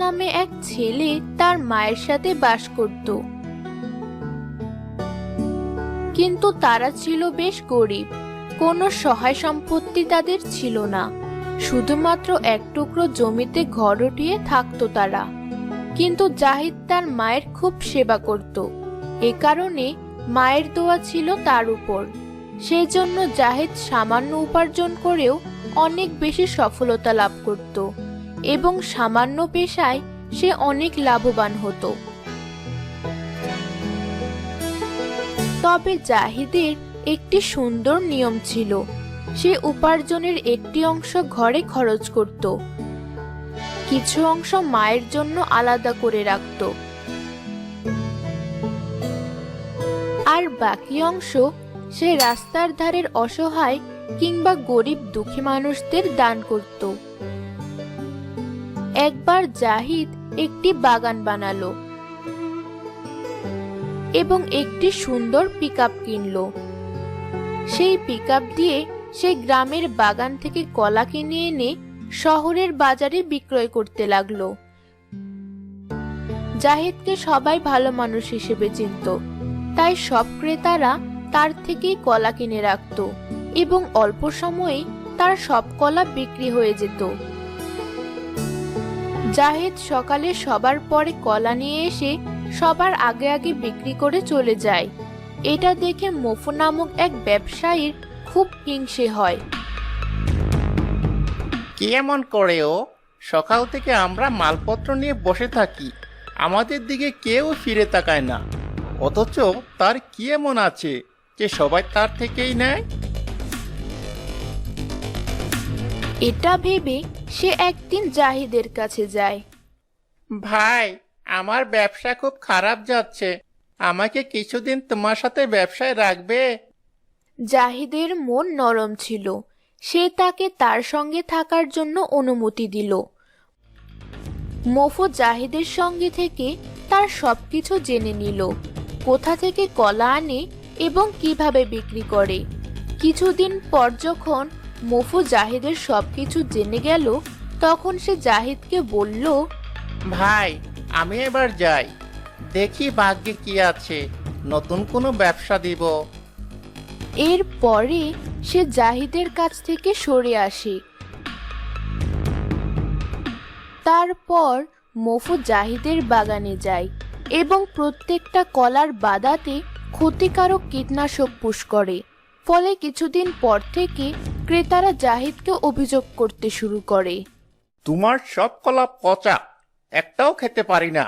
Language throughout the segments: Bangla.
নামে এক ছেলে তার মায়ের সাথে বাস করত, কিন্তু তারা ছিল বেশ গরিব। কোনো সহায় সম্পত্তি তাদের ছিল না, শুধুমাত্র এক টুকরো জমিতে ঘর উঠিয়ে থাকতো তারা। কিন্তু জাহিদ তার মায়ের খুব সেবা করত, এ কারণে মায়ের দোয়া ছিল তার উপর। সেজন্য জাহিদ সামান্য উপার্জন করেও অনেক বেশি সফলতা লাভ করত এবং সামান্য পেশায় সে অনেক লাভবান হতো। তবে জাহিদের একটি সুন্দর নিয়ম ছিল, সে উপার্জনের একটি অংশ ঘরে খরচ করত, কিছু অংশ মায়ের জন্য আলাদা করে রাখত, আর বাকি অংশ সে রাস্তার ধারের অসহায় কিংবা গরিব দুঃখী মানুষদের দান করত। একবার জাহিদ একটি বাগান বানালো এবং একটি সুন্দর পিকআপ কিনলো। সেই পিকআপ দিয়ে সে গ্রামের বাগান থেকে কলা কিনে এনে শহরের বাজারে বিক্রয় করতে লাগলো। জাহিদকে সবাই ভালো মানুষ হিসেবে চিনত, তাই সব ক্রেতারা তার থেকেই কলা কিনে রাখত এবং অল্প সময়েই তার সব কলা বিক্রি হয়ে যেত। জাহিদ সকালে সবার পরে কলা নিয়ে এসে সবার আগে আগে বিক্রি করে চলে যায়। এটা দেখে মফু নামক এক ব্যবসায়ীর খুব হিংসে হয়। কি এমন করে ও? সকাল থেকে আমরা মালপত্র নিয়ে বসে থাকি, আমাদের দিকে কেউ ফিরে তাকায় না, অথচ তার কি এমন আছে যে সবাই তার থেকেই নেয়? এটা ভেবে সে একদিন জাহিদের কাছে যায়। ভাই, আমার ব্যবসা খুব খারাপ যাচ্ছে, আমাকে কিছুদিন তোমার সাথে ব্যবসায় রাখবে? জাহিদের মন নরম ছিল, সে তাকে তার সঙ্গে থাকার জন্য অনুমতি দিল। মফু জাহিদের সঙ্গে থেকে তার সবকিছু জেনে নিল, কোথা থেকে কলা আনে এবং কিভাবে বিক্রি করে। কিছুদিন পর যখন মফু জাহিদের সবকিছু জেনে গেল, তখন সে জাহিদকে বলল, ভাই, আমি এবার যাই, দেখি ভাগ্যে কি আছে, নতুন কোনো ব্যবসা দিব। এরপরে সে জাহিদের কাছ থেকে সরে আসে। তারপর মফু জাহিদের বাগানে যায় এবং প্রত্যেকটা কলার বাদাতে ক্ষতিকারক কীটনাশক পুশ করে। ফলে কিছুদিন পর থেকে ক্রেতারা জাহিদকে অভিযোগ করতে শুরু করে। তোমার সব কলা পচা, একটাও খেতে পারি না।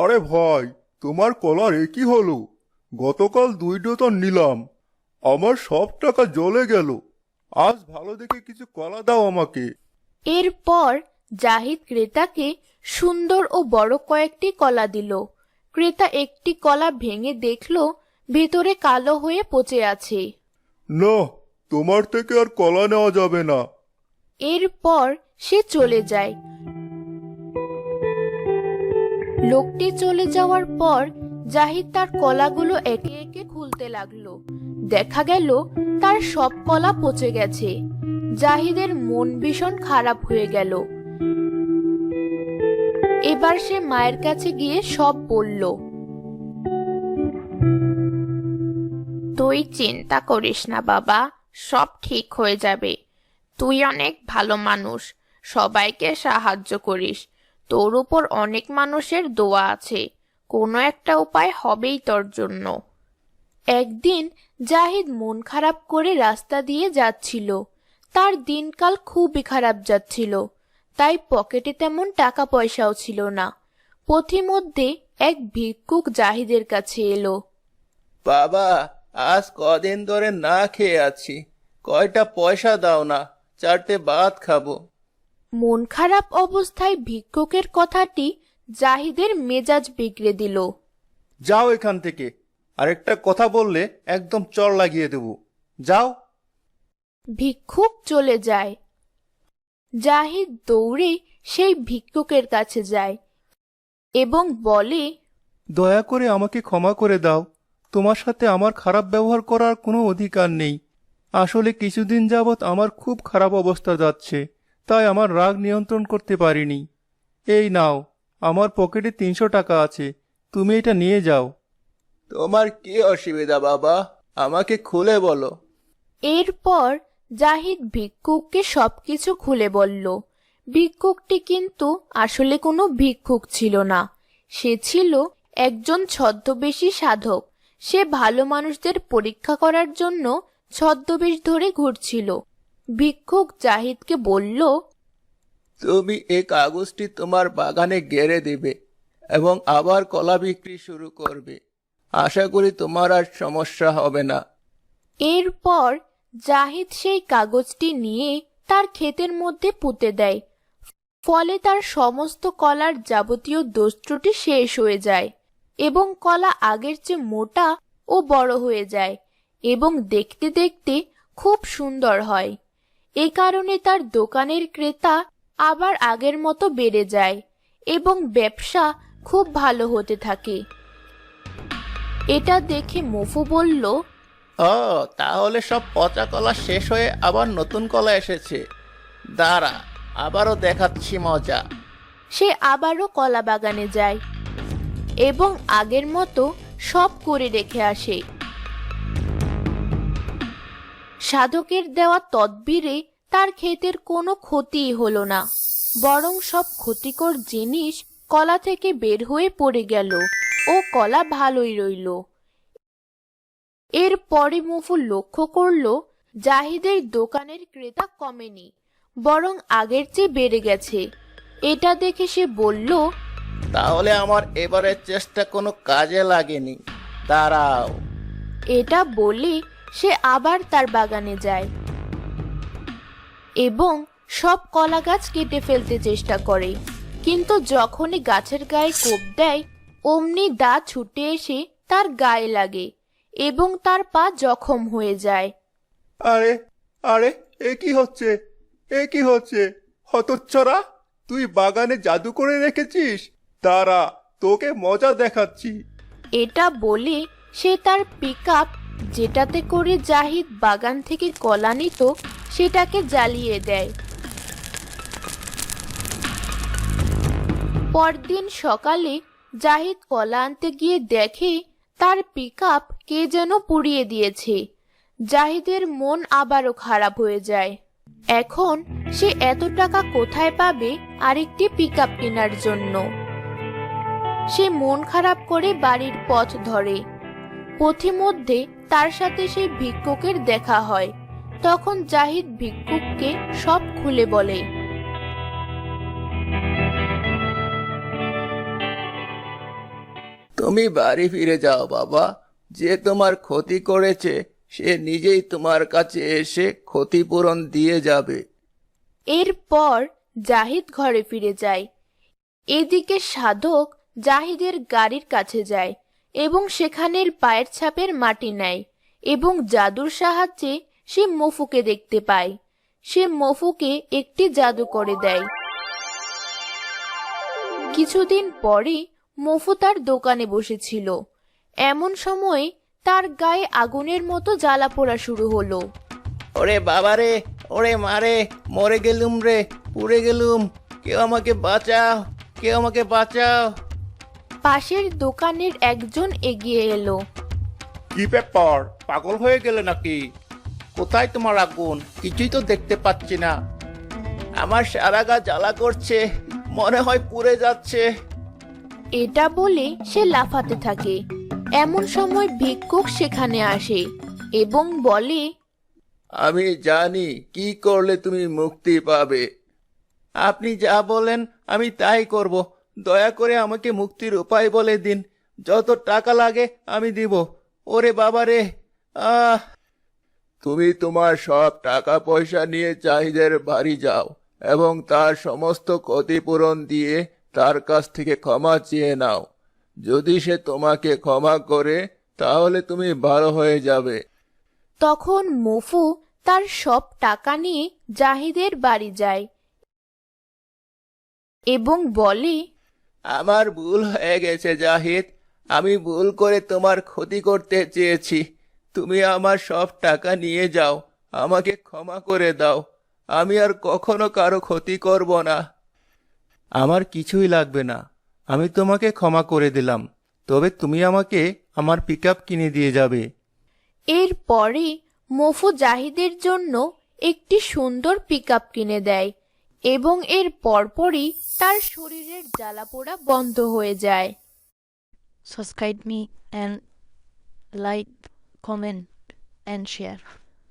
আরে ভাই, তোমার কলার এ কি হলো? গতকাল 2 ডজন নিলাম, আমার সব টাকা জ্বলে গেল। আজ ভালো দেখে কিছু কলা দাও আমাকে। এরপর জাহিদ ক্রেতাকে সুন্দর ও বড় কয়েকটি কলা দিল। ক্রেতা একটি কলা ভেঙে দেখল ভেতরে কালো হয়ে পচে আছে। না, তোমার থেকে আর কলা নেওয়া যাবে না। এরপর সে চলে যায়। লোকটি চলে যাওয়ার পর জাহিদ তার কলাগুলো একে একে খুলতে লাগলো। দেখা গেল তার সব কলা পচে গেছে। জাহিদের মন ভীষণ খারাপ হয়ে গেল। এবার সে মায়ের কাছে গিয়ে সব বলল। তুই চিন্তা করিস না বাবা, সব ঠিক হয়ে যাবে। তুই অনেক ভালো মানুষ, সবাইকে সাহায্য করিস, তোর উপর অনেক মানুষের দোয়া আছে, কোনো একটা উপায় হবেই তোর জন্য। একদিন জাহিদ মন খারাপ করে রাস্তা দিয়ে যাচ্ছিল। তার দিনকাল খুবই খারাপ যাচ্ছিল, তাই পকেটে তেমন টাকা পয়সাও ছিল না। পথিমধ্যে এক ভিক্ষুক জাহিদের কাছে এলো। বাবা, আজ কদিন ধরে না খেয়ে আছি, কয়টা পয়সা দাও না, 4টে ভাত খাবো। মন খারাপ অবস্থায় ভিক্ষুকের কথাটি জাহিদের মেজাজ বিগড়ে দিল। যাও এখান থেকে, আরেকটা কথা বললে একদম চড় লাগিয়ে দেব। যাও। ভিক্ষুক চলে যায়। জাহিদ দৌড়ে সেই ভিক্ষুকের কাছে যায় এবং বলে, দয়া করে আমাকে ক্ষমা করে দাও, তোমার সাথে আমার খারাপ ব্যবহার করার কোনো অধিকার নেই। আসলে কিছুদিন যাবৎ আমার খুব খারাপ অবস্থা যাচ্ছে, তাই আমার রাগ নিয়ন্ত্রণ করতে পারিনি। এই নাও, আমার পকেটে 300 টাকা আছে, তুমি এটা নিয়ে যাও। তোমার কি অসুবিধা বাবা, আমাকে খুলে বলো। এরপর জাহিদ ভিক্ষুককে সবকিছু খুলে বলল। ভিক্ষুকটি কিন্তু আসলে কোনো ভিক্ষুক ছিল না, সে ছিল একজন ছদ্মবেশী সাধক। সে ভালো মানুষদের পরীক্ষা করার জন্য ছদ্মবেশ ধরে ঘুরছিল। ভিক্ষুক জাহিদকে বলল, তুমি এই কাগজটি তোমার বাগানে গেড়ে দিবে এবং আবার কলা বিক্রি শুরু করবে। আশা করি তোমার আর সমস্যা হবে না। এরপর জাহিদ সেই কাগজটি নিয়ে তার ক্ষেতের মধ্যে পুঁতে দেয়। ফলে তার সমস্ত কলার যাবতীয় দোষ ত্রুটি শেষ হয়ে যায় এবং কলা আগের চেয়ে মোটা ও বড় হয়ে যায় এবং দেখতে দেখতে খুব সুন্দর হয়। এ কারণে তার দোকানের ক্রেতা আবার আগের মতো বেড়ে যায় এবং ব্যবসা খুব ভালো হতে থাকে। এটা দেখে মফু বলল, ও, তাহলে সব পচা কলা শেষ হয়ে আবার নতুন কলা এসেছে। দাঁড়া, আবারও দেখাচ্ছি মজা। সে আবারও কলা বাগানে যায় এবং আগের মতো সব করে রেখে আসে। সাধকের দেওয়া তদবিরে তার ক্ষেতের কোনো ক্ষতিই হলো না, বরং সব ক্ষতিকর জিনিস কলা থেকে বের হয়ে পড়ে গেল ও কলা ভালোই রইল। এরপরে মফু লক্ষ্য করল জাহিদের দোকানের ক্রেতা কমেনি, বরং আগের চেয়ে বেড়ে গেছে। এটা দেখে সে বলল, তাহলে আমার এবারের চেষ্টা কোনো কাজে লাগেনি, দাঁড়াও। এটা বলে সে আবার তার বাগানে যায় এবং সব কলা গাছ কেটে ফেলতে চেষ্টা করে, কিন্তু যখনই গাছের গায়ে কোপ দেয় অমনি দা ছুটে এসে তার গায়ে লাগে এবং তার পা জখম হয়ে যায়। আরে আরে, এ কি হচ্ছে? এ কি হচ্ছে? হতচ্ছাড়া, তুই বাগানে জাদু করে রেখেছিস? দাঁড়া, তোকে মজা দেখাচ্ছি। এটা বলে সে তার পিকআপ, যেটাতে করে জাহিদ বাগান থেকে কলা নিত, সেটাকে জ্বালিয়ে দেয়। পরদিন সকালে জাহিদ কলা আনতে গিয়ে দেখে তার পিকআপ কে যেন পুড়িয়ে দিয়েছে। জাহিদের মন আবারও খারাপ হয়ে যায়। এখন সে এত টাকা কোথায় পাবে আরেকটি পিকআপ কেনার জন্য? সে মন খারাপ করে বাড়ির পথ ধরে। পথিমধ্যে তার সাথে সেই ভিক্ষুকের দেখা হয়। তখন জাহিদ ভিক্ষুককে সব খুলে বলে। তুমি বাড়ি ফিরে যাও বাবা, যে তোমার ক্ষতি করেছে সে নিজেই তোমার কাছে এসে ক্ষতিপূরণ দিয়ে যাবে। এরপর জাহিদ ঘরে ফিরে যায়। এদিকে সাধক জাহিদের গাড়ির কাছে যায় এবং সেখানের পায়ের ছাপের মাটি নেয় এবং জাদুর সাহায্যে সে মফুকে দেখতে পায়। সে মফুকে একটি জাদু করে দেয়। কিছুদিন পরে মফু তার দোকানে বসেছিল। এমন সময় তার গায়ে আগুনের মতো জ্বালা পোড়া শুরু হলো। ওরে বাবারে, ওরে মারে, মরে গেলুম রে, পুড়ে গেলুম, কেউ আমাকে বাঁচাও, কেউ আমাকে বাঁচাও। পাশের দোকানের একজন এগিয়ে এলো। কি ব্যাপার, পাগল হয়ে গেলে নাকি? কোথায় তোমার আগুন? কিছুই তো দেখতে পাচ্ছি না। আমার সারা গা জ্বালা করছে, মনে হয় পুড়ে যাচ্ছে। এটা বলে সে লাফাতে থাকে। এমন সময় ভিক্ষুক সেখানে আসে এবং বলে, আমি জানি কি করলে তুমি মুক্তি পাবে। আপনি যা বলেন আমি তাই করব। দয়া করে আমাকে মুক্তির উপায় বলে দিন। যত টাকা লাগে আমি দিব। ওরে বাবা রে, আহ! তুমি তোমার সব টাকা পয়সা নিয়ে জাহিদের বাড়ি যাও এবং তার সমস্ত ক্ষতিপূরণ দিয়ে তার কাছ থেকে ক্ষমা চেয়ে নাও। যদি সে তোমাকে ক্ষমা করে তাহলে তুমি ভালো হয়ে যাবে। তখন মফু তার সব টাকা নিয়ে জাহিদের বাড়ি যায় এবং বলে, আমার ভুল হয়ে গেছে জাহিদ, আমি ভুল করে তোমার ক্ষতি করতে চেয়েছি। তুমি আমার সব টাকা নিয়ে যাও, আমাকে ক্ষমা করে দাও। আমি আর কখনো কারো ক্ষতি করব না। আমার কিছুই লাগবে না, আমি তোমাকে ক্ষমা করে দিলাম। তবে তুমি আমাকে আমার পিকআপ কিনে দিয়ে যাবে। এরপরে মফু জাহিদের জন্য একটি সুন্দর পিকআপ কিনে দেয় এবং এর পরপরই তার শরীরের জ্বালাপোড়া বন্ধ হয়ে যায়। Subscribe me and like, comment and share.